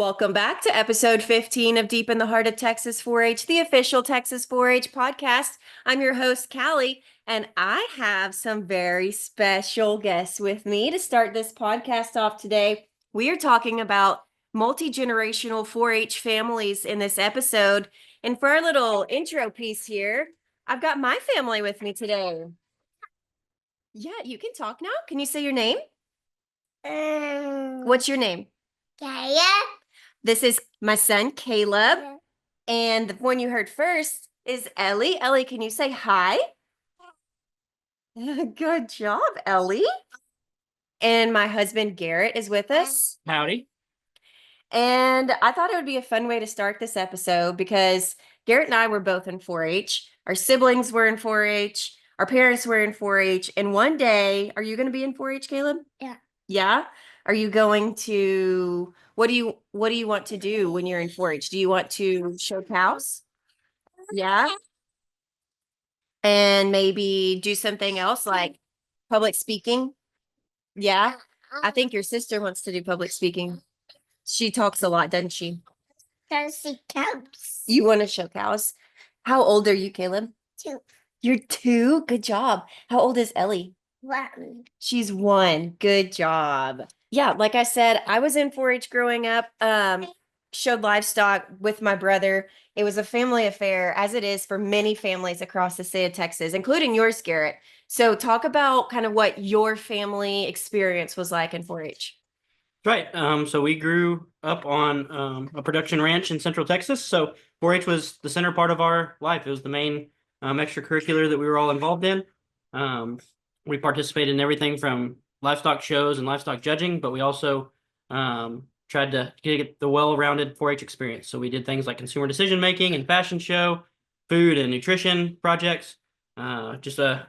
Welcome back to episode 15 of Deep in the Heart of Texas 4-H, the official Texas 4-H podcast. I'm your host, Callie, and I have some very special guests with me to start this podcast off today. We are talking about multi-generational 4-H families in this episode. And for our little intro piece here, I've got my family with me today. Yeah, you can talk now. Can you say your name? What's your name? Kaya. This is my son, Caleb. And the one you heard first is Ellie. Ellie, can you say hi? Good job, Ellie. And my husband, Garrett, is with us. Howdy. And I thought it would be a fun way to start this episode because Garrett and I were both in 4-H. Our siblings were in 4-H. Our parents were in 4-H. And one day, are you going to be in 4-H, Caleb? Yeah. Yeah? Are you going to, what do you want to do when you're in 4-H? Do you want to show cows? Yeah. And maybe do something else like public speaking? Yeah. I think your sister wants to do public speaking. She talks a lot, doesn't she? Does she comes? You want to show cows? How old are you, Caleb? 2. You're 2? Good job. How old is Ellie? 1. She's 1. Good job. Yeah, like I said, I was in 4-H growing up, showed livestock with my brother. It was a family affair, as it is for many families across the state of Texas, including yours, Garrett. So talk about kind of what your family experience was like in 4-H. Right. So we grew up on a production ranch in Central Texas. So 4-H was the center part of our life. It was the main extracurricular that we were all involved in. We participated in everything from livestock shows and livestock judging, but we also tried to get the well-rounded 4-H experience. So we did things like consumer decision making and fashion show, food and nutrition projects, just a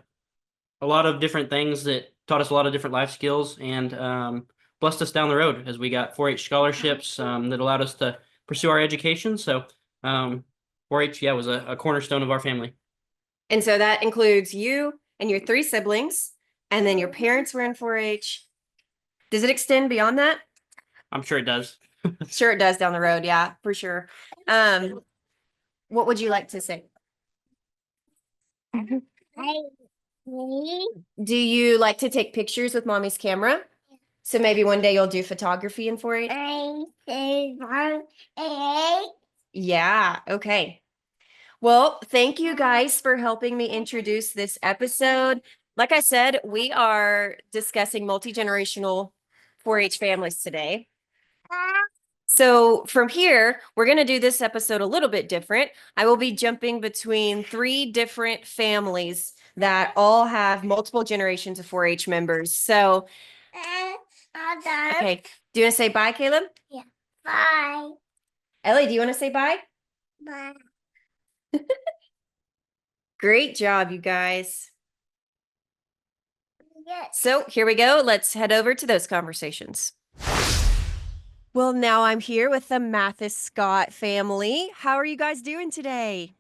lot of different things that taught us a lot of different life skills and blessed us down the road as we got 4-H scholarships that allowed us to pursue our education. So 4-H, was a cornerstone of our family. And so that includes you and your 3 siblings, and then your parents were in 4-H. Does it extend beyond that? I'm sure it does. Sure it does down the road. Yeah, for sure. What would you like to say? Do you like to take pictures with mommy's camera? So maybe one day you'll do photography in 4-H? Yeah, okay. Well, thank you guys for helping me introduce this episode. Like I said, we are discussing multi-generational 4-H families today. So from here, we're going to do this episode a little bit different. I will be jumping between 3 different families that all have multiple generations of 4-H members. So, okay. Do you want to say bye, Caleb? Yeah. Bye. Ellie, do you want to say bye? Bye. Great job, you guys. Yes. So here we go. Let's head over to those conversations. Well, now I'm here with the Mathis-Scott family. How are you guys doing today?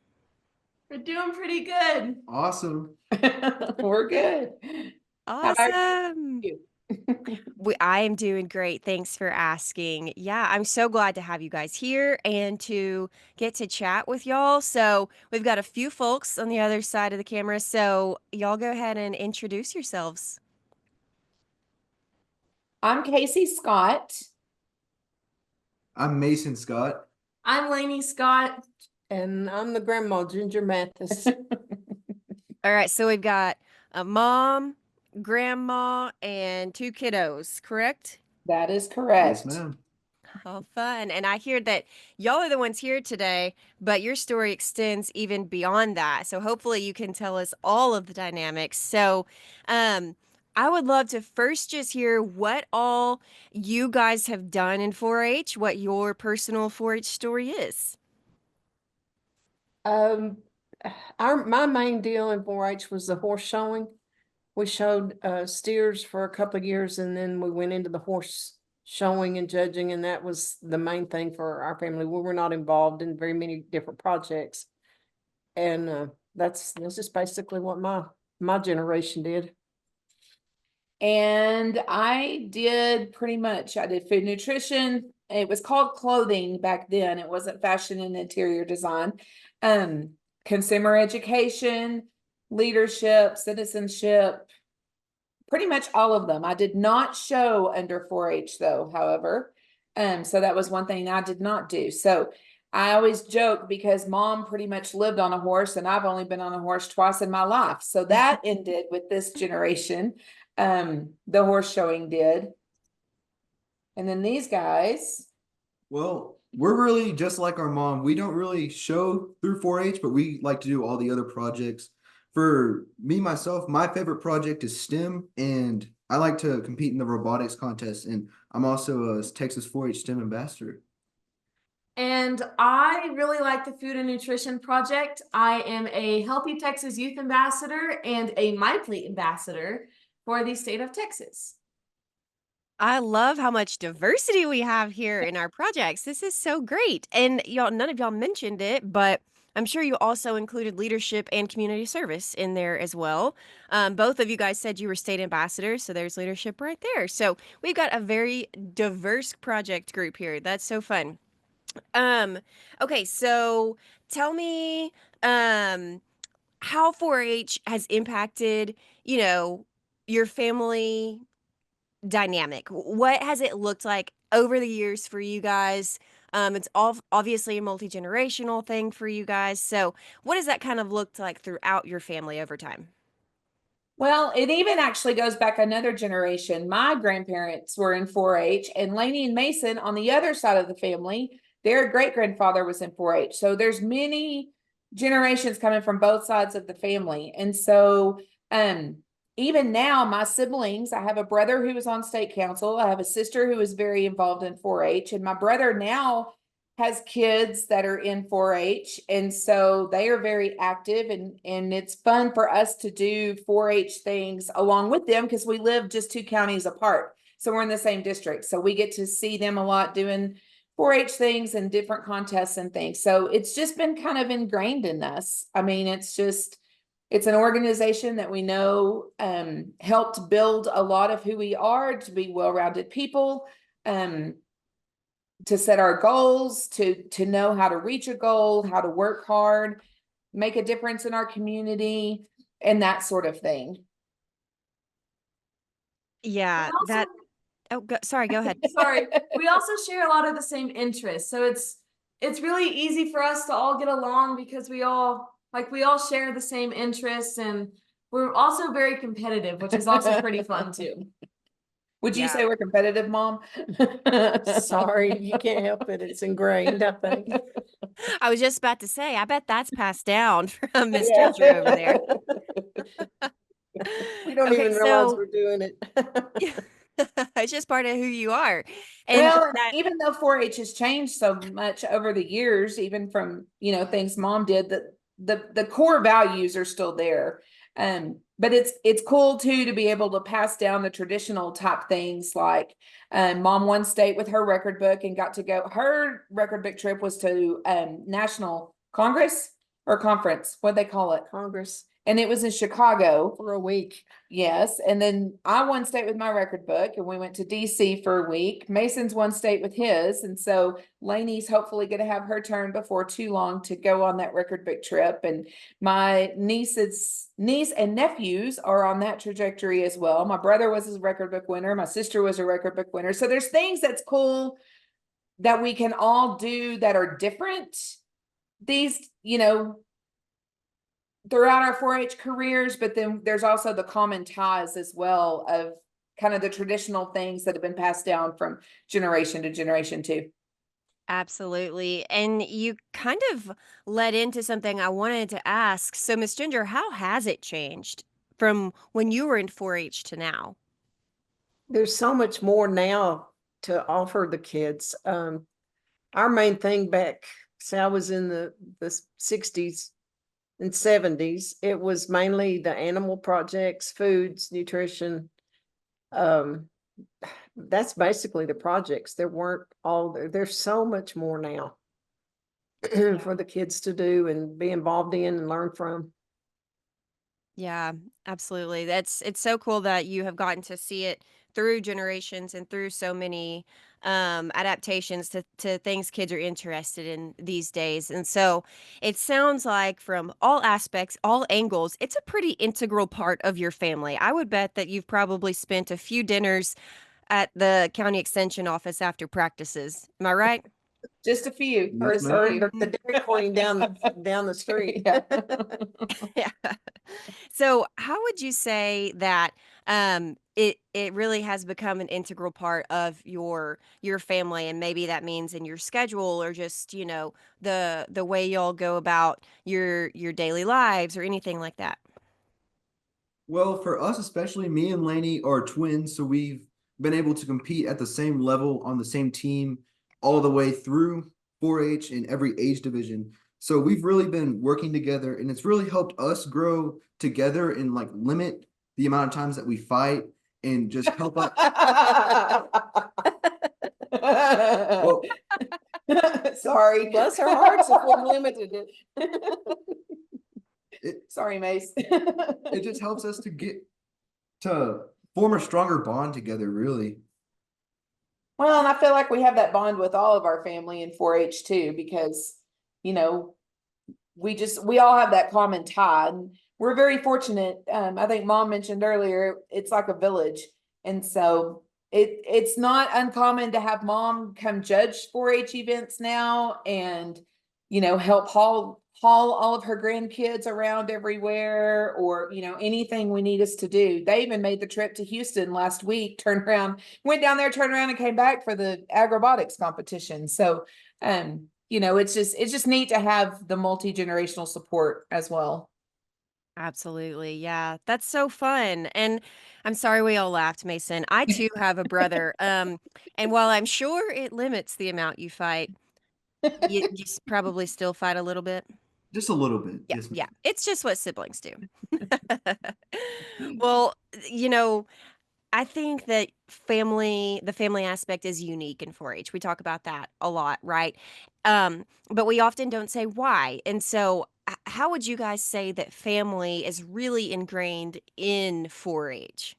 We're doing pretty good. Awesome. We're good. Awesome. you? I am doing great. Thanks for asking. Yeah, I'm so glad to have you guys here and to get to chat with y'all. So we've got a few folks on the other side of the camera. So y'all go ahead and introduce yourselves. I'm Casey Scott. I'm Mason Scott. I'm Lainey Scott. And I'm the grandma, Ginger Mathis. All right, so we've got a mom, grandma, and 2 kiddos, correct? That is correct. Yes, ma'am. Oh, fun. And I hear that y'all are the ones here today, but your story extends even beyond that. So hopefully you can tell us all of the dynamics. So I would love to first just hear what all you guys have done in 4-H, what your personal 4-H story is. My main deal in 4-H was the horse showing. We showed steers for a couple of years, and then we went into the horse showing and judging, and that was the main thing for our family. We were not involved in very many different projects, and that's just basically what my generation did. And I did food nutrition, it was called clothing back then. It wasn't fashion and interior design. Consumer education, leadership, citizenship, pretty much all of them. I did not show under 4-H though, however. So that was one thing I did not do. So I always joke because mom pretty much lived on a horse and I've only been on a horse twice in my life. So that ended with this generation. The horse showing did. And then these guys. Well, we're really just like our mom. We don't really show through 4-H, but we like to do all the other projects. For me, myself, my favorite project is STEM, and I like to compete in the robotics contest, and I'm also a Texas 4-H STEM ambassador. And I really like the Food and Nutrition Project. I am a Healthy Texas Youth Ambassador and a My Plate Ambassador for the state of Texas. I love how much diversity we have here in our projects. This is so great. And y'all, none of y'all mentioned it, but I'm sure you also included leadership and community service in there as well. Both of you guys said you were state ambassadors, so there's leadership right there. So we've got a very diverse project group here. That's so fun. Okay, so tell me how 4-H has impacted, your family dynamic. What has it looked like over the years for you guys? It's all obviously a multi-generational thing for you guys. So what does that kind of look like throughout your family over time? Well, it even actually goes back another generation. My grandparents were in 4-H, and Laney and Mason on the other side of the family, their great-grandfather was in 4-H. So there's many generations coming from both sides of the family. And so even now, my siblings, I have a brother who was on state council. I have a sister who is very involved in 4-H, and my brother now has kids that are in 4-H, and so they are very active, and it's fun for us to do 4-H things along with them because we live just 2 counties apart. So we're in the same district. So we get to see them a lot doing 4-H things and different contests and things. So it's just been kind of ingrained in us. I mean, it's an organization that we know helped build a lot of who we are to be well-rounded people. To set our goals, to know how to reach a goal, how to work hard, make a difference in our community, and that sort of thing. Yeah, sorry, go ahead. Sorry, we also share a lot of the same interests. So it's really easy for us to all get along because we all share the same interests, and we're also very competitive, which is also pretty fun too. Would you Yeah. say we're competitive, Mom? Sorry, you can't help it. It's ingrained, I think. I was just about to say, I bet that's passed down from Miss Ginger over there. We don't Okay, even realize so we're doing it. it's just part of who you are. And Well, that, even though 4-H has changed so much over the years, even from, things Mom did, that the core values are still there. But it's cool too to be able to pass down the traditional type things like Mom won state with her record book and got to go. Her record book trip was to National Congress or Conference, what they call it, Congress and it was in Chicago. for a week. Yes. And then I won state with my record book, and we went to DC for a week. Mason's won state with his. And so Lainey's hopefully going to have her turn before too long to go on that record book trip. And my niece and nephews are on that trajectory as well. My brother was a record book winner. My sister was a record book winner. So there's things that's cool that we can all do that are different. These, throughout our 4-H careers, but then there's also the common ties as well of kind of the traditional things that have been passed down from generation to generation too. absolutely. And you kind of led into something I wanted to ask. So, Miss Ginger, how has it changed from when you were in 4-H to now? There's so much more now to offer the kids. Our main thing back, say I was in the 60s and 70s, it was mainly the animal projects, foods, nutrition. That's basically the projects. There weren't there's so much more now for the kids to do and be involved in and learn from. Yeah, absolutely. It's so cool that you have gotten to see it through generations and through so many adaptations to things kids are interested in these days. And so it sounds like from all aspects, all angles, it's a pretty integral part of your family. I would bet that you've probably spent a few dinners at the county extension office after practices. Am I right? Just a few. Yes, Just a ma'am. few. Or the Dairy Queen down the street. Yeah. Yeah. So how would you say that it really has become an integral part of your family, and maybe that means in your schedule or just, the way y'all go about your daily lives or anything like that? Well, for us, especially me and Lainey are twins, so we've been able to compete at the same level on the same team all the way through 4-H in every age division. So we've really been working together, and it's really helped us grow together and like limit the amount of times that we fight and just help us. Well, Sorry. Bless our hearts if we limited it. Sorry, Mace. it just helps us to get to form a stronger bond together, really. Well, and I feel like we have that bond with all of our family in 4-H too, because, we all have that common tie. And we're very fortunate. I think Mom mentioned earlier, it's like a village. And so it's not uncommon to have Mom come judge 4-H events now and, help haul all of her grandkids around everywhere, or, anything we need us to do. They even made the trip to Houston last week, went down there, turned around and came back for the ag robotics competition. So, it's just neat to have the multi-generational support as well. Absolutely. Yeah. That's so fun. And I'm sorry we all laughed, Mason. I too have a brother. And while I'm sure it limits the amount you fight, you probably still fight a little bit. Just a little bit. Yeah. Yes, ma'am. Yeah. It's just what siblings do. Well, you know, I think that the family aspect is unique in 4-H. We talk about that a lot, right? But we often don't say why. And so, how would you guys say that family is really ingrained in 4-H?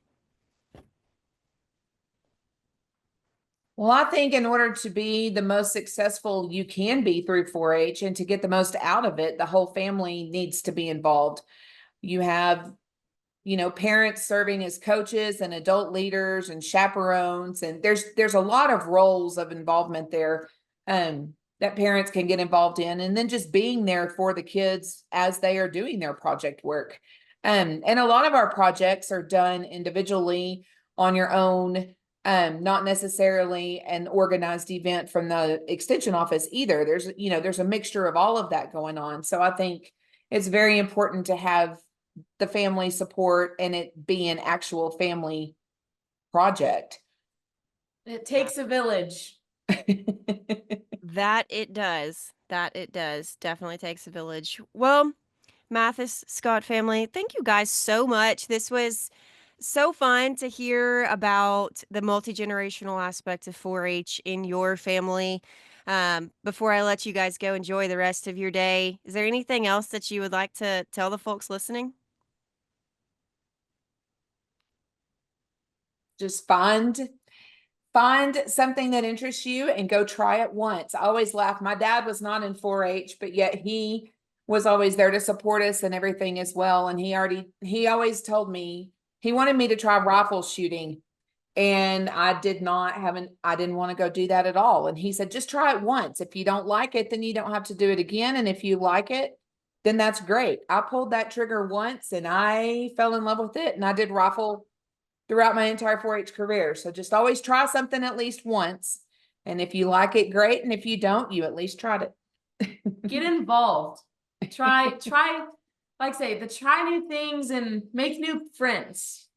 Well, I think in order to be the most successful you can be through 4-H and to get the most out of it, the whole family needs to be involved. You have, parents serving as coaches and adult leaders and chaperones, and there's a lot of roles of involvement there that parents can get involved in, and then just being there for the kids as they are doing their project work. And a lot of our projects are done individually on your own, not necessarily an organized event from the extension office either. There's a mixture of all of that going on. So I think it's very important to have the family support and it be an actual family project. It takes a village. That it does. That it does. Definitely takes a village. Well, Mathis-Scott family, thank you guys so much. This was so fun to hear about the multi-generational aspect of 4-H in your family. Before I let you guys go enjoy the rest of your day, is there anything else that you would like to tell the folks listening? Just find something that interests you and go try it once. I always laugh. My dad was not in 4-H, but yet he was always there to support us and everything as well. And he always told me he wanted me to try rifle shooting. And I didn't want to go do that at all. And he said, just try it once. If you don't like it, then you don't have to do it again. And if you like it, then that's great. I pulled that trigger once and I fell in love with it. And I did rifle throughout my entire 4-H career. So just always try something at least once. And if you like it, great. And if you don't, you at least tried it. Get involved. Try, like I say, try new things and make new friends.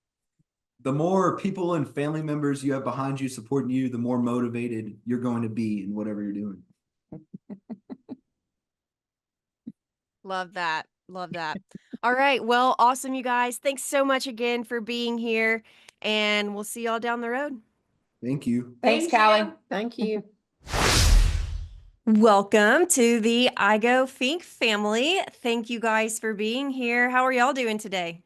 The more people and family members you have behind you supporting you, the more motivated you're going to be in whatever you're doing. Love that. Love that. All right. Well, awesome, you guys. Thanks so much again for being here, and we'll see y'all down the road. Thank you. Thanks, Thank Callie. you. Thank you. Welcome to the Igo-Fincke family. Thank you guys for being here. How are y'all doing today?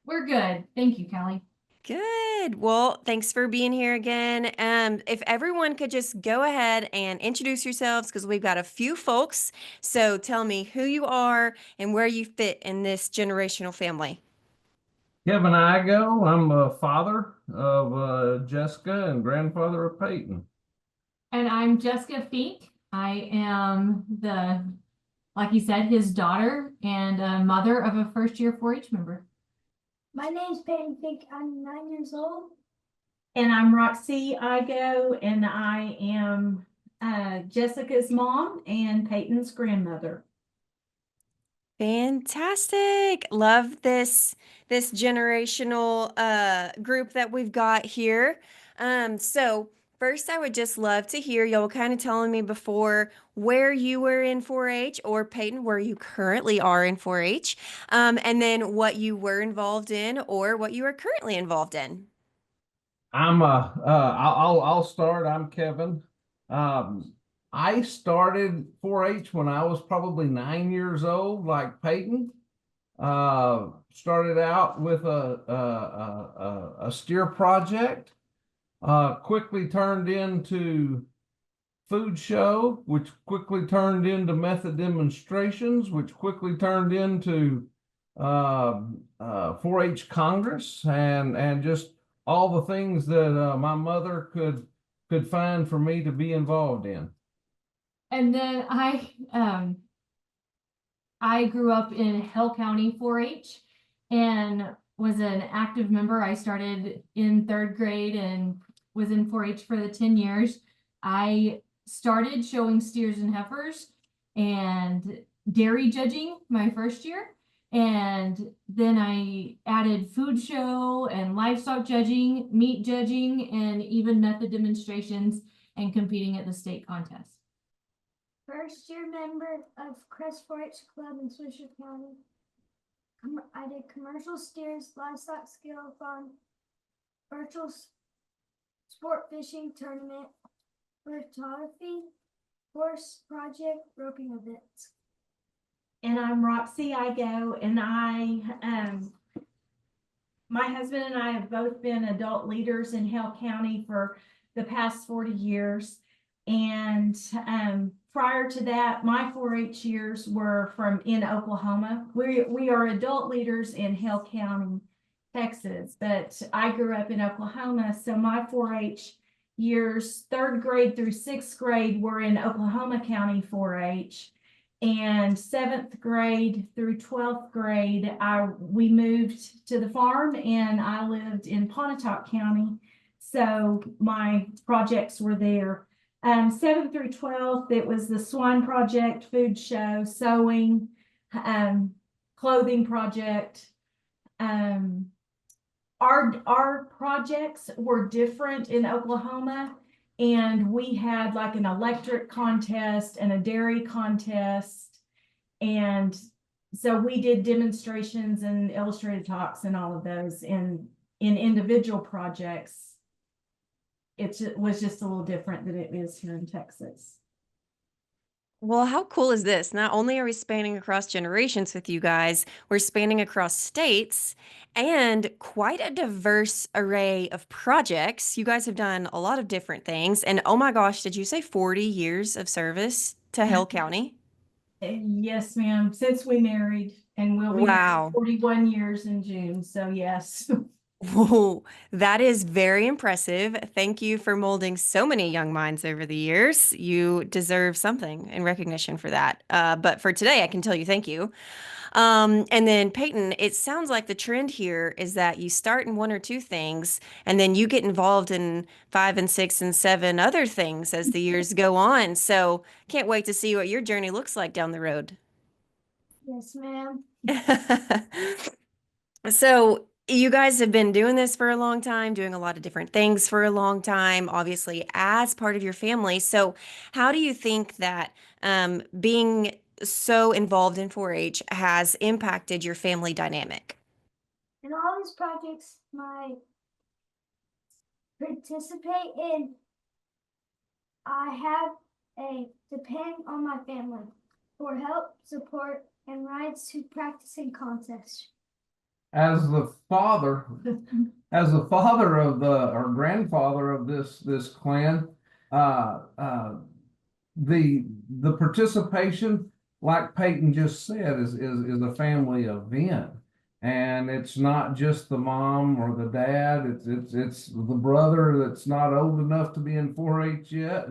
We're good. Thank you, Kelly. Good. Well, thanks for being here again. If everyone could just go ahead and introduce yourselves, because we've got a few folks. So tell me who you are and where you fit in this generational family. Kevin Igo. I'm a father of Jessica and grandfather of Peyton. And I'm Jessica Fink. I am like you said, his daughter and a mother of a first-year 4-H member. My name's Peyton Fink. I'm 9 years old. And I'm Roxy Igo, and I am Jessica's mom and Peyton's grandmother. Fantastic. Love this generational group that we've got here. So first I would just love to hear y'all kind of telling me before where you were in 4-H, or Peyton, where you currently are in 4-H, and then what you were involved in or what you are currently involved in. I'll start. I'm Kevin. I started 4-H when I was probably 9 years old, like Peyton. Started out with a steer project. Quickly turned into food show, which quickly turned into method demonstrations, which quickly turned into 4-H Congress, and just all the things that my mother could find for me to be involved in. And then I grew up in Hill County 4-H and was an active member. I started in 3rd grade and was in 4-H for the 10 years. I started showing steers and heifers and dairy judging my first year. And then I added food show and livestock judging, meat judging, and even method demonstrations and competing at the state contest. First year member of Crest 4-H Club in Swisher County. I did commercial steers, livestock skill fund, virtual sport fishing tournament, photography, horse project, roping events. And I'm Roxy Igo, and my husband and I have both been adult leaders in Hale County for the past 40 years. And prior to that, my 4-H years were in Oklahoma. We are adult leaders in Hale County, Texas, but I grew up in Oklahoma. So my 4-H years, 3rd grade through 6th grade, were in Oklahoma County 4-H. And 7th grade through 12th grade, we moved to the farm, and I lived in Pontotoc County. So my projects were there. 7th through 12th, it was the swine project, food show, sewing, clothing project. Our projects were different in Oklahoma, and we had like an electric contest and a dairy contest. And so we did demonstrations and illustrated talks and all of those in individual projects. It was just a little different than it is here in Texas. Well, how cool is this? Not only are we spanning across generations with you guys, we're spanning across states and quite a diverse array of projects. You guys have done a lot of different things. And oh my gosh, did you say 40 years of service to Hale County? Yes, ma'am. Since we married, and we'll be Wow. 41 years in June. So yes. Whoa, that is very impressive. Thank you for molding so many young minds over the years. You deserve something in recognition for that. But for today, I can tell you thank you. And then Peyton, it sounds like the trend here is that you start in 1 or 2 things, and then you get involved in 5 and 6 and 7 other things as the years go on. So can't wait to see what your journey looks like down the road. Yes, ma'am. So you guys have been doing this for a long time, doing a lot of different things for a long time, obviously as part of your family. So how do you think that being so involved in 4-H has impacted your family dynamic? In all these projects, I participate in, I have depend on my family for help, support, and rides to practice and contests. as the father, as the father of or grandfather of this clan, uh, uh, the participation, like Peyton just said, is a family event. And it's not just the mom or the dad, it's the brother that's not old enough to be in 4-H yet.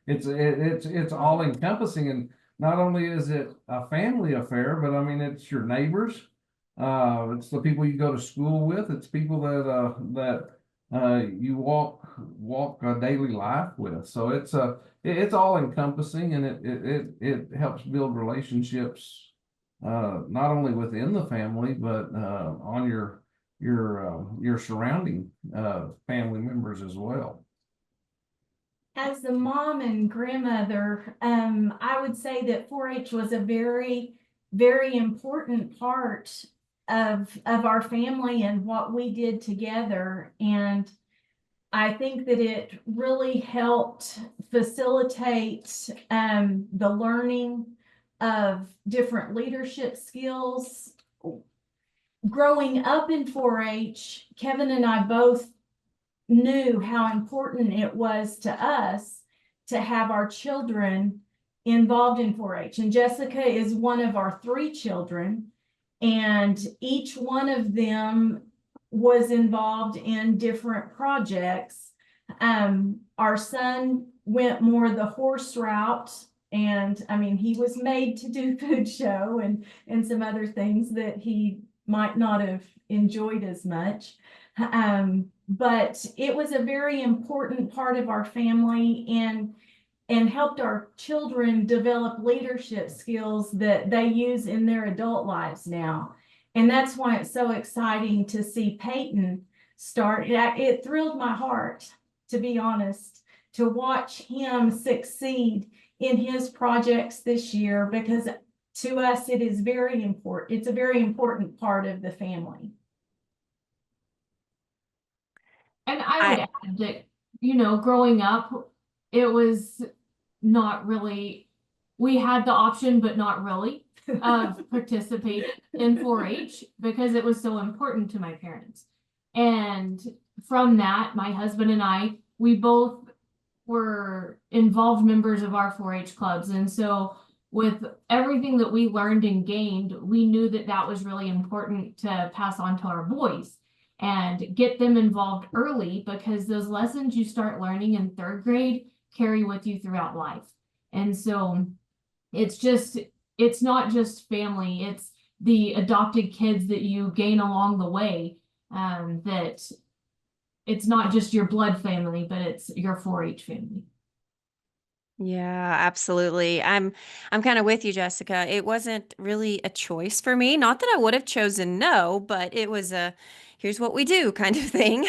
It's all encompassing. And not only is it a family affair, but I mean it's your neighbors, it's the people you go to school with, it's people that you walk a daily life with. So it's all encompassing, and it helps build relationships, not only within the family, but on your surrounding family members as well. As the mom and grandmother, I would say that 4-H was a very, very important part of our family and what we did together. And I think that it really helped facilitate the learning of different leadership skills. Growing up in 4-H, Kevin and I both knew how important it was to us to have our children involved in 4-H. And Jessica is one of our 3 children, and each one of them was involved in different projects. Our son went more the horse route, and I mean, he was made to do food show and some other things that he might not have enjoyed as much. But it was a very important part of our family, and helped our children develop leadership skills that they use in their adult lives now. And that's why it's so exciting to see Peyton start. It thrilled my heart, to be honest, to watch him succeed in his projects this year, because to us, it is very important. It's a very important part of the family. And I would add that, you know, growing up, it was not really, we had the option, but not really, of participating in 4-H because it was so important to my parents. And from that, my husband and I, we both were involved members of our 4-H clubs. And so with everything that we learned and gained, we knew that that was really important to pass on to our boys and get them involved early, because those lessons you start learning in 3rd grade carry with you throughout life. And so it's not just family, it's the adopted kids that you gain along the way, that it's not just your blood family, but it's your 4-H family. Yeah, absolutely. I'm kind of with you, Jessica. It wasn't really a choice for me. Not that I would have chosen no, but it was a here's what we do kind of thing.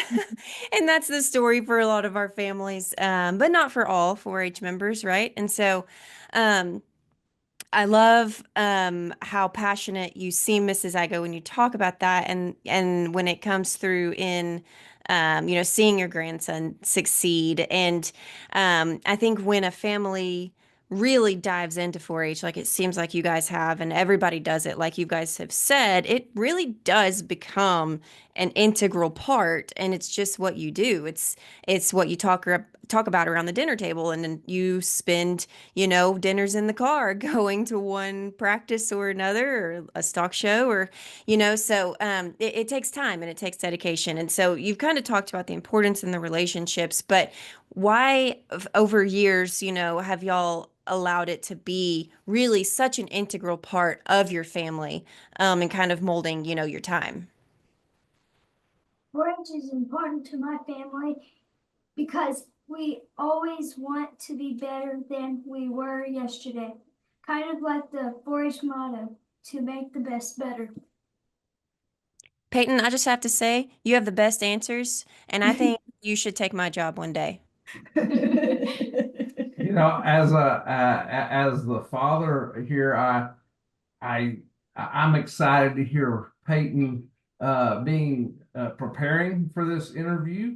And that's the story for a lot of our families, but not for all 4-H members, right? And so I love how passionate you seem, Mrs. Igo, when you talk about that, and when it comes through in you know, seeing your grandson succeed. And I think when a family really dives into 4-H, like it seems like you guys have, and everybody does it, like you guys have said, it really does become an integral part, and it's just what you do. It's what you talk about around the dinner table, and then you spend, you know, dinners in the car going to one practice or another, or a stock show, or you know, so it takes time and it takes dedication. And so you've kind of talked about the importance in the relationships, but why over years, you know, have y'all allowed it to be really such an integral part of your family, and kind of molding, you know, your time? 4-H is important to my family because we always want to be better than we were yesterday. Kind of like the 4-H motto, to make the best better. Peyton, I just have to say, you have the best answers, and I think you should take my job one day. You know, as the father here, I'm excited to hear Peyton preparing for this interview,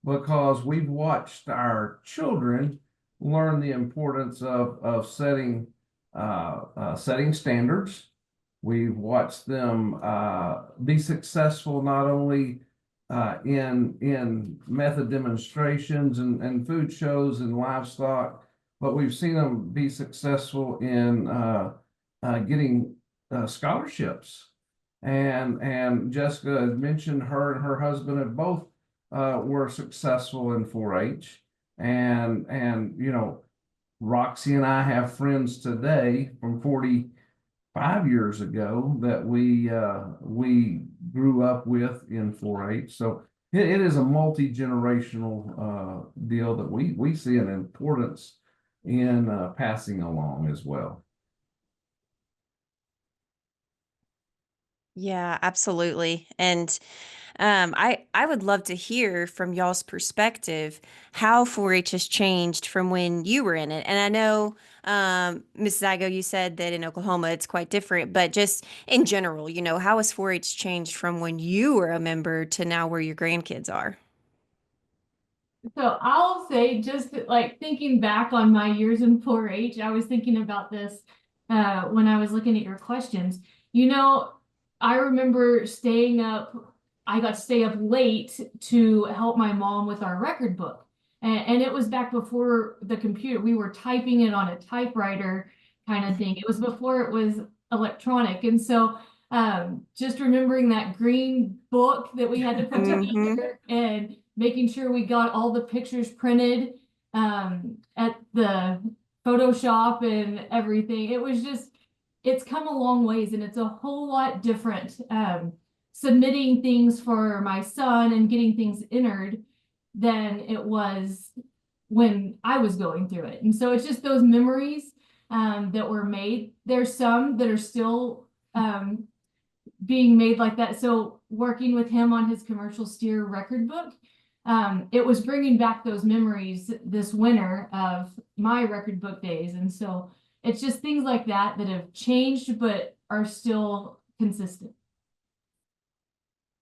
because we've watched our children learn the importance of setting standards, We've watched them be successful not only in method demonstrations and food shows and livestock, but we've seen them be successful in getting scholarships. And Jessica had mentioned her and her husband have both were successful in 4-H. And you know, Roxy and I have friends today from 45 years ago that we grew up with in 4-H. So it is a multi-generational deal that we see an importance in passing along as well. Yeah, absolutely. And I would love to hear from y'all's perspective how 4-H has changed from when you were in it. And I know, Mrs. Igo, you said that in Oklahoma it's quite different, but just in general, you know, how has 4-H changed from when you were a member to now where your grandkids are? So I'll say, just like thinking back on my years in 4-H, I was thinking about this when I was looking at your questions. You know, I remember staying up, I got to stay up late to help my mom with our record book. And it was back before the computer. We were typing it on a typewriter kind of thing. It was before it was electronic. And so just remembering that green book that we had to put together and making sure we got all the pictures printed at the Photoshop and everything. It was just, it's come a long ways, and it's a whole lot different submitting things for my son and getting things entered than it was when I was going through it. And so it's just those memories that were made. There's some that are still being made like that. So working with him on his commercial steer record book, it was bringing back those memories this winter of my record book days. And so it's just things like that that have changed, but are still consistent.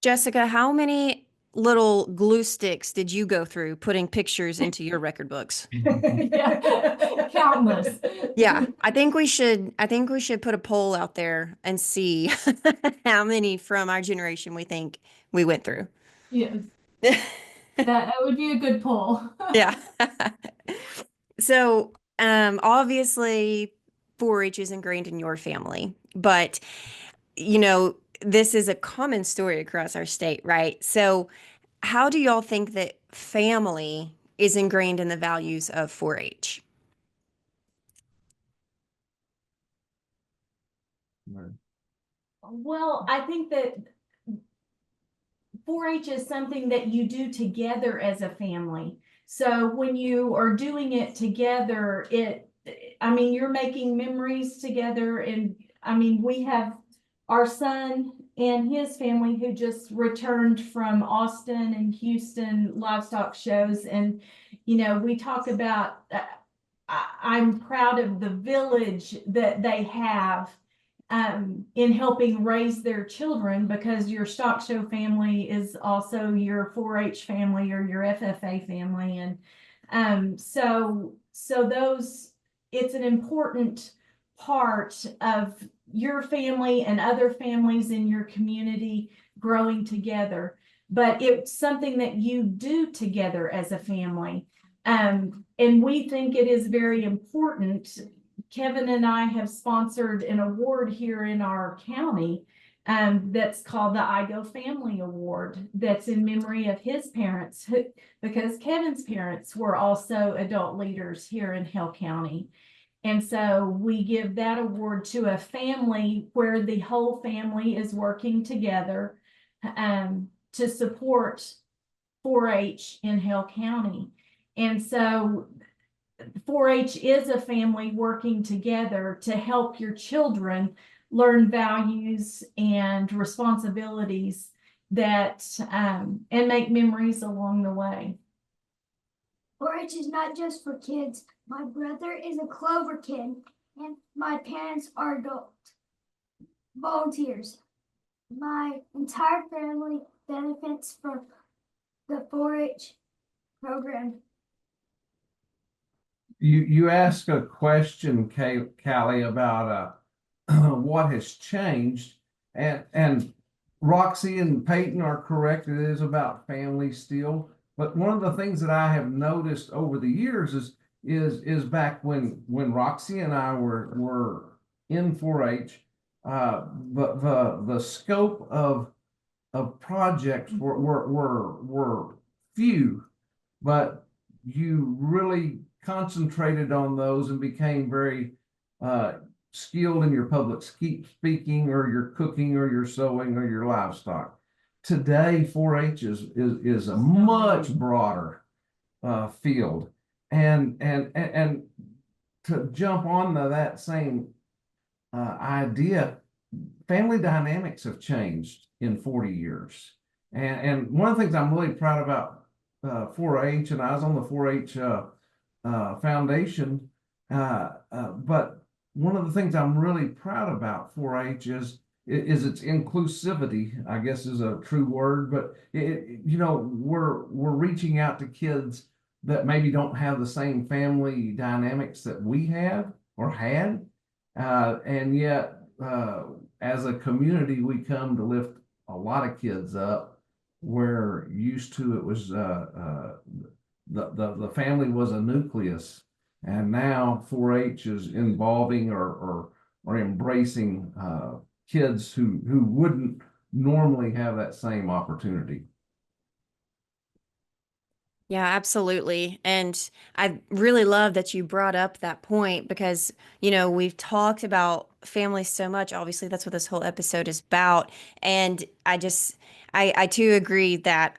Jessica, how many little glue sticks did you go through putting pictures into your record books? Yeah, countless. Yeah, I think we should put a poll out there and see how many from our generation we think we went through. Yes, that would be a good poll. Yeah. So, obviously 4-H is ingrained in your family, but you know, this is a common story across our state, right? So, how do y'all think that family is ingrained in the values of 4-H? Well, I think that 4-H is something that you do together as a family. So when you are doing it together, I mean, you're making memories together. And I mean, we have our son and his family who just returned from Austin and Houston livestock shows. And, you know, we talk about, I'm proud of the village that they have in helping raise their children, because your stock show family is also your 4-H family or your FFA family. And so those, it's an important part of your family and other families in your community growing together. But it's something that you do together as a family. And we think it is very important. Kevin and I have sponsored an award here in our county that's called the Igo Family Award, that's in memory of his parents, because Kevin's parents were also adult leaders here in Hale County. And so we give that award to a family where the whole family is working together to support 4-H in Hale County. And so 4-H is a family working together to help your children learn values and responsibilities that and make memories along the way. 4-H is not just for kids. My brother is a Clover kid, and my parents are adult volunteers. My entire family benefits from the 4-H program. You asked a question, Callie, about what has changed. And Roxy and Peyton are correct. It is about family still. But one of the things that I have noticed over the years is back when Roxy and I were in 4-H, the scope of projects were few, but you really concentrated on those and became very skilled in your public speaking or your cooking or your sewing or your livestock. Today, 4-H is a much broader field, and to jump on that same idea, family dynamics have changed in 40 years. And one of the things I'm really proud about 4-H, and I was on the 4-H foundation, but one of the things I'm really proud about 4-H is its inclusivity, I guess is a true word, but we're reaching out to kids that maybe don't have the same family dynamics that we have or had, and yet as a community, we come to lift a lot of kids up where used to it was the family was a nucleus, and now 4-H is involving or embracing kids who wouldn't normally have that same opportunity. Yeah, absolutely. And I really love that you brought up that point because, we've talked about family so much. Obviously, that's what this whole episode is about. And I too agree that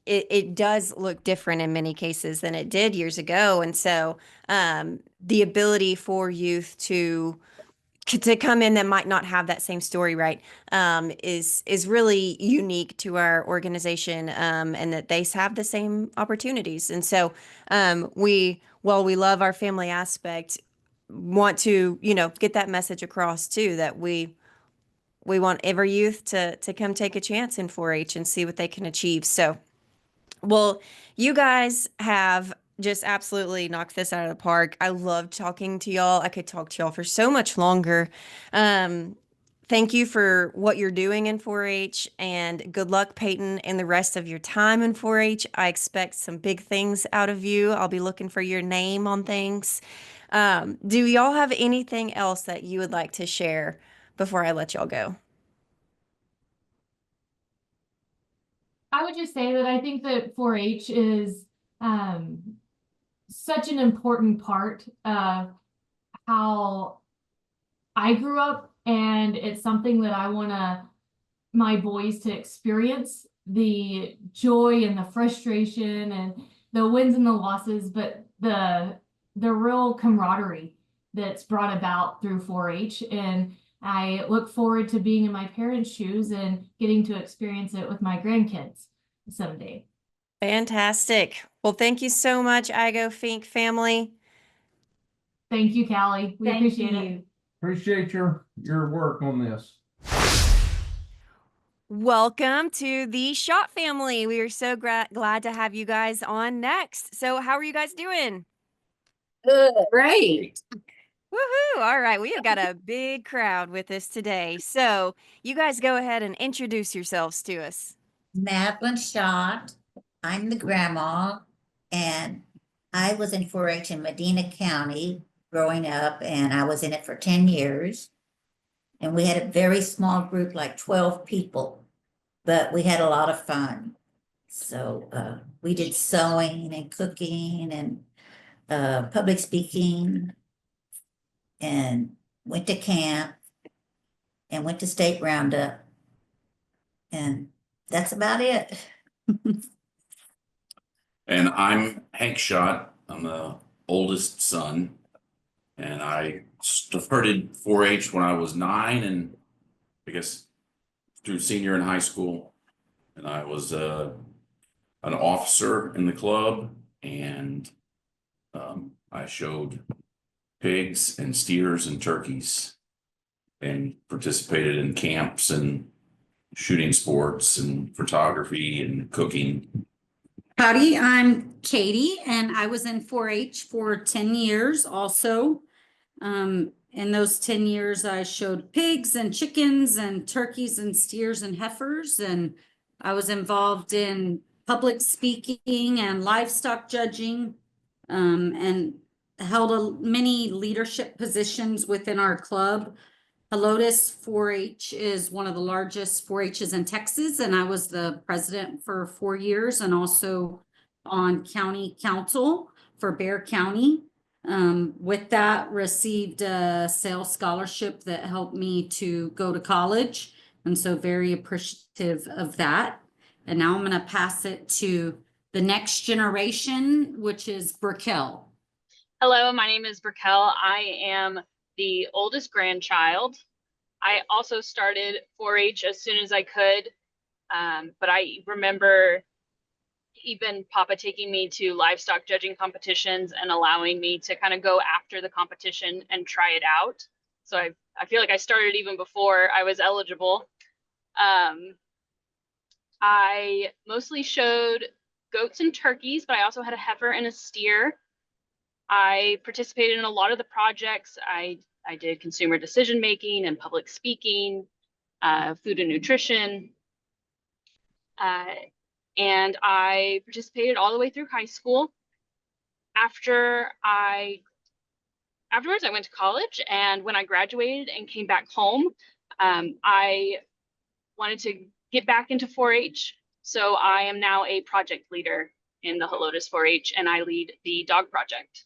it does look different in many cases than it did years ago. And so the ability for youth to come in that might not have that same story, right, is really unique to our organization, and that they have the same opportunities. And so while we love our family aspect, want to get that message across too, that we want every youth to come take a chance in 4-H and see what they can achieve. So, well, you guys have just absolutely knocked this out of the park. I love talking to y'all. I could talk to y'all for so much longer. Thank you for what you're doing in 4-H, and good luck, Peyton, and the rest of your time in 4-H. I expect some big things out of you. I'll be looking for your name on things. Do y'all have anything else that you would like to share before I let y'all go? I would just say that I think that 4-H is such an important part of how I grew up, and it's something that I want my boys to experience, the joy and the frustration and the wins and the losses, but the real camaraderie that's brought about through 4-H. And I look forward to being in my parents' shoes and getting to experience it with my grandkids someday. Fantastic. Well, thank you so much, Igo-Fincke family. Thank you, Callie. We Thank appreciate you. it. Appreciate your work on this. Welcome to the Schott family. We are so glad to have you guys on next. So how are you guys doing? Good. Great. Woohoo! All right, we have got a big crowd with us today. So you guys go ahead and introduce yourselves to us. Madeline Schott. I'm the grandma, and I was in 4-H in Medina County growing up, and I was in it for 10 years. And we had a very small group, like 12 people, but we had a lot of fun. So we did sewing and cooking and public speaking, and went to camp and went to state roundup. And that's about it. And I'm Hank Schott. I'm the oldest son, and I started 4-H when I was 9, and I guess through senior in high school. And I was an officer in the club, and I showed pigs and steers and turkeys, and participated in camps and shooting sports and photography and cooking. Howdy, I'm Katie, and I was in 4-H for 10 years also. And in those 10 years, I showed pigs and chickens and turkeys and steers and heifers. And I was involved in public speaking and livestock judging, and held many leadership positions within our club. Helotes 4-H is one of the largest 4-H's in Texas, and I was the president for 4 years and also on county council for Bexar County. With that, received a sales scholarship that helped me to go to college, and so very appreciative of that. And now I'm going to pass it to the next generation, which is Brickell. Hello, my name is Brickell. I am the oldest grandchild. I also started 4-H as soon as I could, but I remember even Papa taking me to livestock judging competitions and allowing me to kind of go after the competition and try it out. So I feel like I started even before I was eligible. I mostly showed goats and turkeys, but I also had a heifer and a steer. I participated in a lot of the projects. I did consumer decision making and public speaking, food and nutrition. And I participated all the way through high school. Afterwards, I went to college, and when I graduated and came back home, I wanted to get back into 4-H. So I am now a project leader in the Helotes 4-H, and I lead the dog project.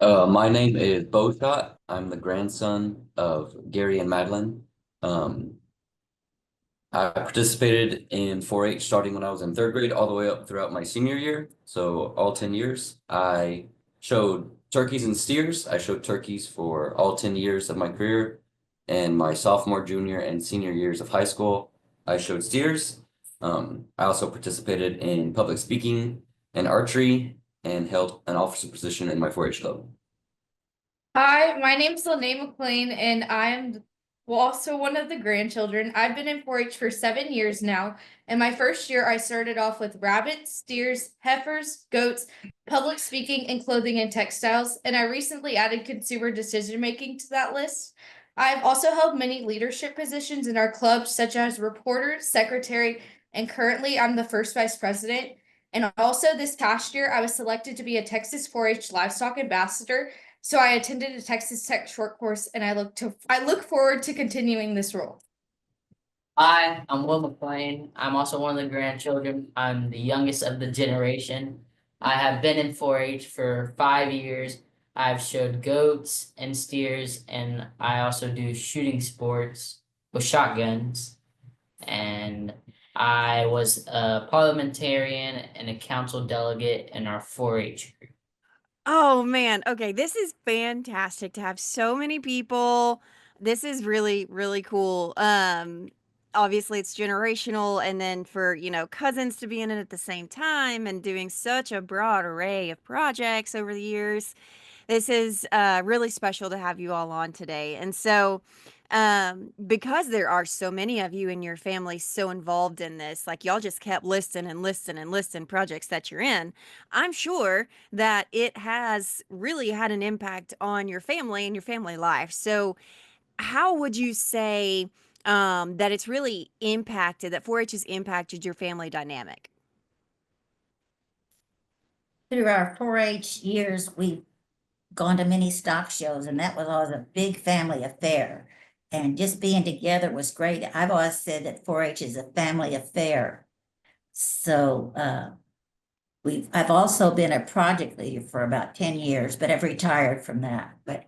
My name is Schott. I'm the grandson of Gary and Madeline. I participated in 4-H starting when I was in 3rd grade all the way up throughout my senior year. So all 10 years. I showed turkeys and steers. I showed turkeys for all 10 years of my career. And my sophomore, junior, and senior years of high school, I showed steers. I also participated in public speaking and archery and held an officer position in my 4-H club. Hi, my name's Lene McLean, and I'm also one of the grandchildren. I've been in 4-H for 7 years now. In my first year, I started off with rabbits, steers, heifers, goats, public speaking, and clothing and textiles. And I recently added consumer decision making to that list. I've also held many leadership positions in our club, such as reporter, secretary, and currently I'm the first vice president. And also this past year, I was selected to be a Texas 4-H livestock ambassador. So I attended a Texas Tech short course, and I look forward to continuing this role. Hi, I'm Will McLean. I'm also one of the grandchildren. I'm the youngest of the generation. I have been in 4-H for 5 years. I've showed goats and steers, and I also do shooting sports with shotguns. And I was a parliamentarian and a council delegate in our 4-H group. Oh man. Okay, this is fantastic to have so many people. This is really, really cool. Obviously it's generational, and then for, cousins to be in it at the same time and doing such a broad array of projects over the years. This is really special to have you all on today. And so because there are so many of you and your family so involved in this, like y'all just kept listing and listing and listing projects that you're in, I'm sure that it has really had an impact on your family and your family life. So how would you say that it's really impacted, that 4-H has impacted your family dynamic? Through our 4-H years, we've gone to many stock shows, and that was always a big family affair. And just being together was great. I've always said that 4-H is a family affair. So I've also been a project leader for about 10 years, but I've retired from that. But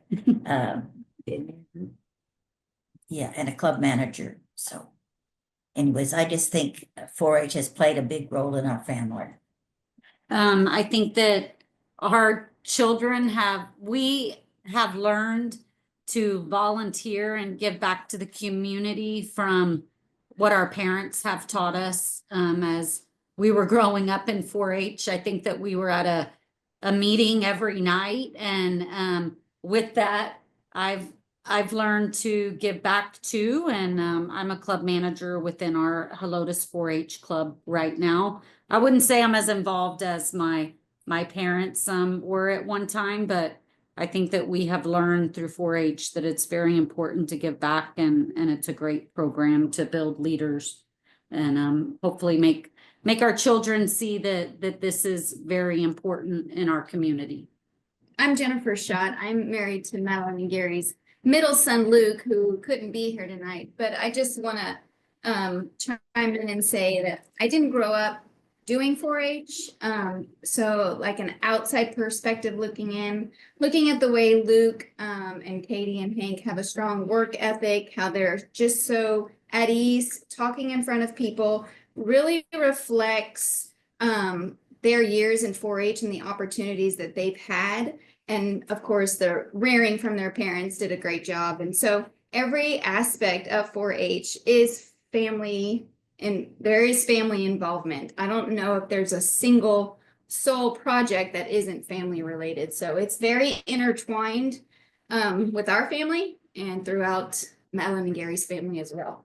yeah, and a club manager. So anyways, I just think 4-H has played a big role in our family. I think that our children we have learned to volunteer and give back to the community from what our parents have taught us as we were growing up in 4-H. I think that we were at a meeting every night, and with that, I've learned to give back to, and I'm a club manager within our Helotes 4-H club right now. I wouldn't say I'm as involved as my parents were at one time, but I think that we have learned through 4-H that it's very important to give back, and it's a great program to build leaders and hopefully make our children see that this is very important in our community. I'm Jennifer Schott. I'm married to Madeline and Gary's middle son, Luke, who couldn't be here tonight. But I just want to chime in and say that I didn't grow up doing 4-H. So like an outside perspective looking at the way Luke and Katie and Hank have a strong work ethic, how they're just so at ease talking in front of people, really reflects their years in 4-H and the opportunities that they've had. And of course, the rearing from their parents did a great job. And so every aspect of 4-H is family, and there is family involvement. I don't know if there's a single sole project that isn't family related. So it's very intertwined with our family and throughout Madeline and Gary's family as well.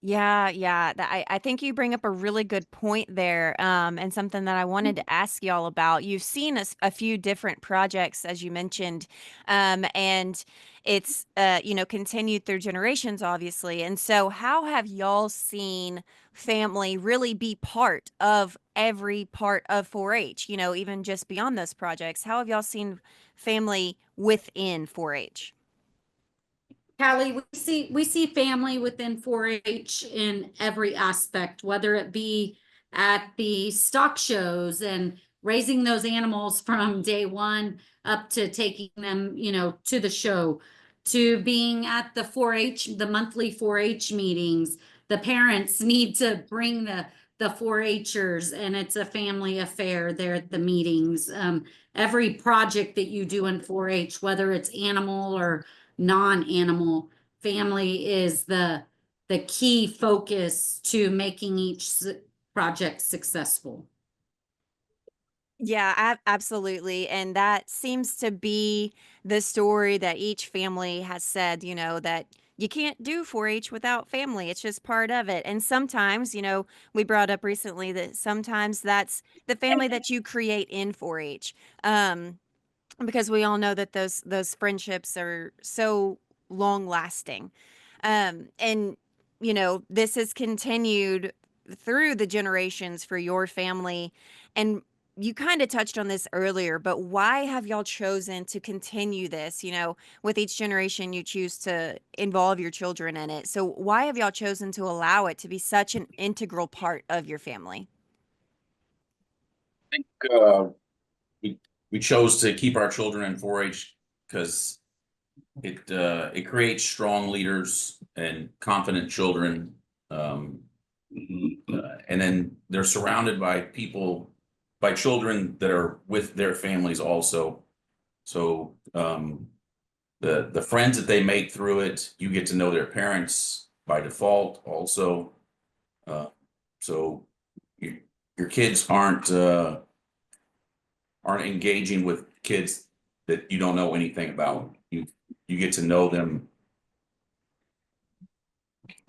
Yeah. I think you bring up a really good point there, and something that I wanted to ask y'all about. You've seen a few different projects, as you mentioned, and it's continued through generations, obviously. And so, how have y'all seen family really be part of every part of 4-H? Even just beyond those projects, how have y'all seen family within 4-H? Callie, we see family within 4-H in every aspect, whether it be at the stock shows and raising those animals from day one up to taking them, to the show, to being at the 4-H, the monthly 4-H meetings. The parents need to bring the 4-Hers, and it's a family affair there at the meetings. Every project that you do in 4-H, whether it's animal or non-animal, family is the key focus to making each project successful. Yeah, absolutely. And that seems to be the story that each family has said, that you can't do 4-H without family. It's just part of it. And sometimes, we brought up recently that sometimes that's the family that you create in 4-H. Because we all know that those friendships are so long lasting. And this has continued through the generations for your family. And you kind of touched on this earlier, but why have y'all chosen to continue this? With each generation, you choose to involve your children in it. So why have y'all chosen to allow it to be such an integral part of your family? I think we chose to keep our children in 4-H because it creates strong leaders and confident children, and then they're surrounded by children that are with their families also. So the friends that they make through it, you get to know their parents by default also. So your kids aren't engaging with kids that you don't know anything about. You get to know them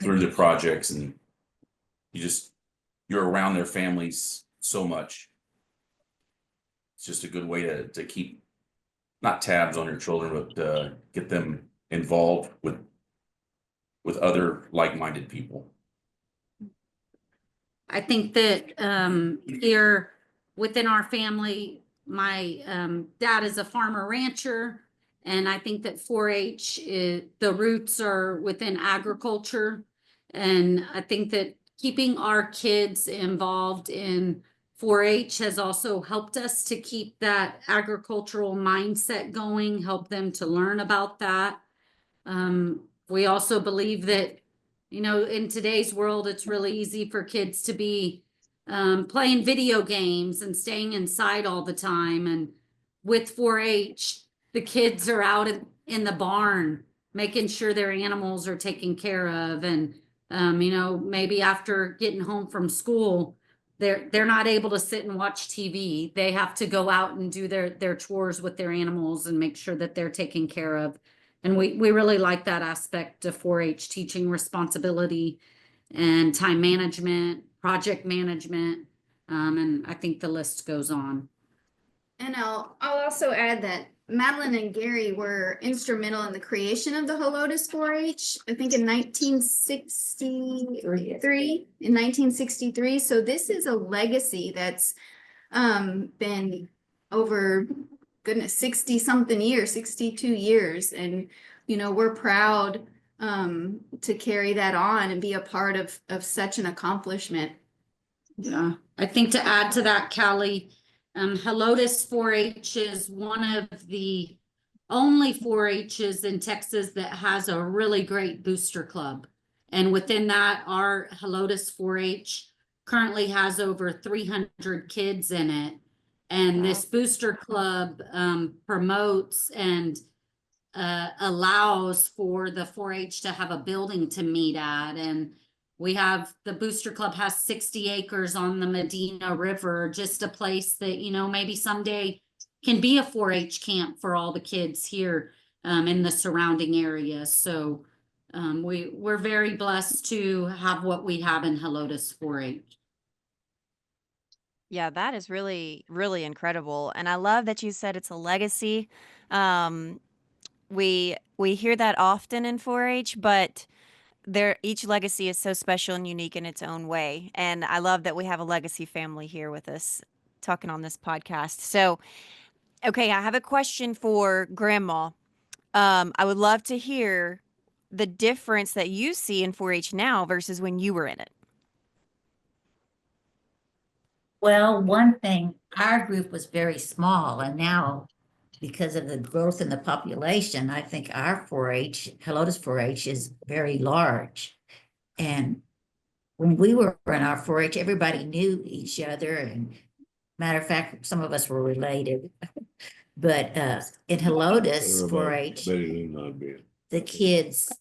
through the projects, and you're around their families so much. It's just a good way to keep not tabs on your children, but get them involved with other like-minded people. I think that here within our family, my dad is a farmer rancher, and I think that 4-H the roots are within agriculture. And I think that keeping our kids involved in 4-H has also helped us to keep that agricultural mindset going, help them to learn about that. We also believe that, in today's world, it's really easy for kids to be playing video games and staying inside all the time. And with 4-H, the kids are out in the barn, making sure their animals are taken care of. And, maybe after getting home from school, they're not able to sit and watch TV. They have to go out and do their chores with their animals and make sure that they're taken care of. And we really like that aspect of 4-H, teaching responsibility and time management, project management, and I think the list goes on. And I'll also add that Madeline and Gary were instrumental in the creation of the Helotes 4-H, I think in 1963, in 1963. So this is a legacy that's been over, goodness, 60 something years, 62 years. And, you know, we're proud to carry that on and be a part of such an accomplishment. Yeah, I think to add to that, Callie, Helotes 4-H is one of the only 4-H's in Texas that has a really great booster club. And within that, our Helotes 4-H currently has over 300 kids in it. And this booster club promotes and allows for the 4-H to have a building to meet at. And we have the booster club has 60 acres on the Medina River, just a place that, you know, maybe someday can be a 4-H camp for all the kids here in the surrounding area. So we're very blessed to have what we have in Helotes 4-H. Yeah, that is really, really incredible. And I love that you said it's a legacy. Um, we hear that often in 4-H, but each legacy is so special and unique in its own way. And I love that we have a legacy family here with us talking on this podcast. So, okay, I have a question for Grandma. I would love to hear the difference that you see in 4-H now versus when you were in it. Well, one thing, our group was very small, and now because of the growth in the population, I think our 4-H, Helotes 4-H is very large. And when we were in our 4-H, everybody knew each other. And matter of fact, some of us were related. But in Helotes 4-H, the kids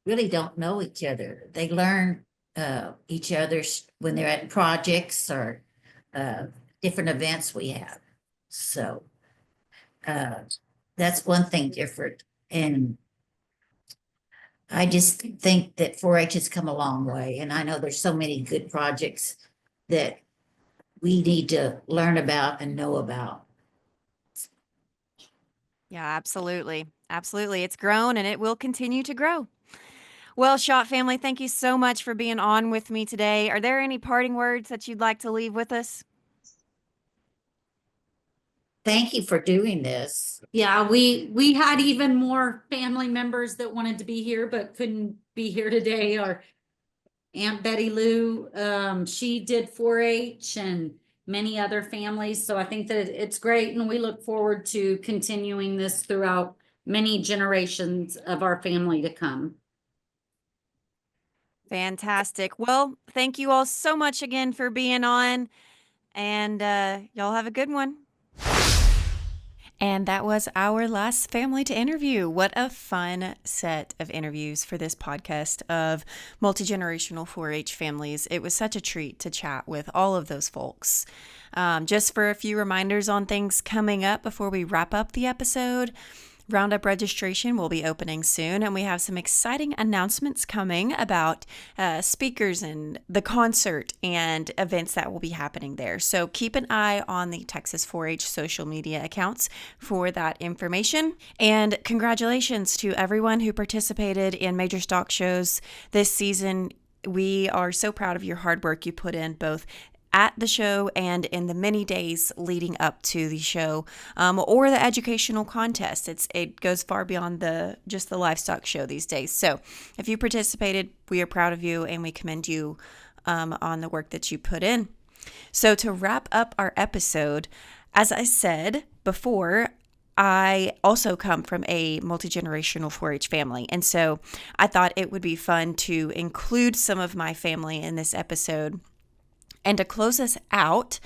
really don't know each other. They learn each other's when they're at projects or different events we have. So that's one thing different. And I just think that 4-H has come a long way. And I know there's so many good projects that we need to learn about and know about. Yeah, absolutely. Absolutely. It's grown and it will continue to grow. Well, Schott family, thank you so much for being on with me today. Are there any parting words that you'd like to leave with us? Thank you for doing this. Yeah, we had even more family members that wanted to be here but couldn't be here today. Our Aunt Betty Lou, she did 4-H and many other families. So I think that it's great, and we look forward to continuing this throughout many generations of our family to come. Fantastic. Well, thank you all so much again for being on, and y'all have a good one. And that was our last family to interview. What a fun set of interviews for this podcast of multi-generational 4-H families. It was such a treat to chat with all of those folks. Just for a few reminders on things coming up before we wrap up the episode. Roundup registration will be opening soon, and we have some exciting announcements coming about speakers and the concert and events that will be happening there. So keep an eye on the Texas 4-H social media accounts for that information. And congratulations to everyone who participated in major stock shows this season. We are so proud of your hard work you put in both at the show and in the many days leading up to the show, or the educational contest. It goes far beyond just the livestock show these days. So if you participated, we are proud of you and we commend you on the work that you put in. So to wrap up our episode, as I said before, I also come from a multi-generational 4-H family. And so I thought it would be fun to include some of my family in this episode. And to close us out,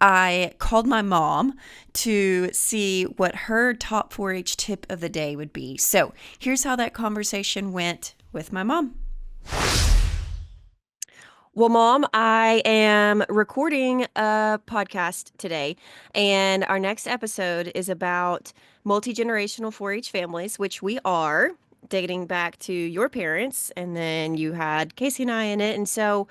I called my mom to see what her top 4-H tip of the day would be. So here's how that conversation went with my mom. Well, Mom, I am recording a podcast today, and our next episode is about multi-generational 4-H families, which we are. dating back to your parents, and then you had Casey and I in it. And so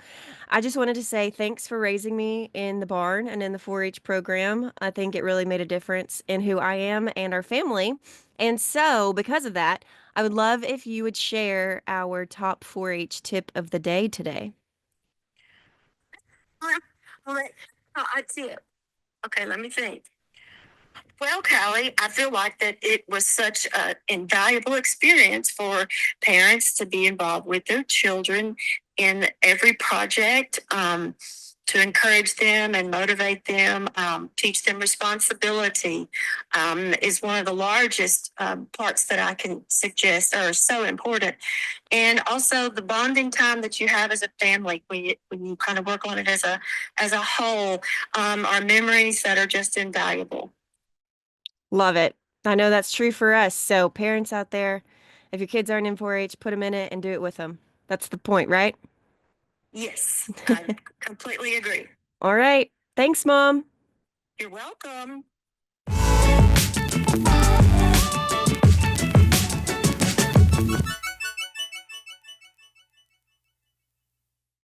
I just wanted to say thanks for raising me in the barn and in the 4-H program. I think it really made a difference in who I am and our family. And so, because of that, I would love if you would share our top 4-H tip of the day today. I did. Okay, let me think. Well, Callie, I feel like that it was such an invaluable experience for parents to be involved with their children in every project, to encourage them and motivate them, teach them responsibility, is one of the largest parts that I can suggest are so important. And also the bonding time that you have as a family when you kind of work on it as a whole, are memories that are just invaluable. Love it. I know that's true for us. So, parents out there, if your kids aren't in 4-H, put them in it and do it with them. That's the point, right? Yes, I completely agree. All right. Thanks, Mom. You're welcome.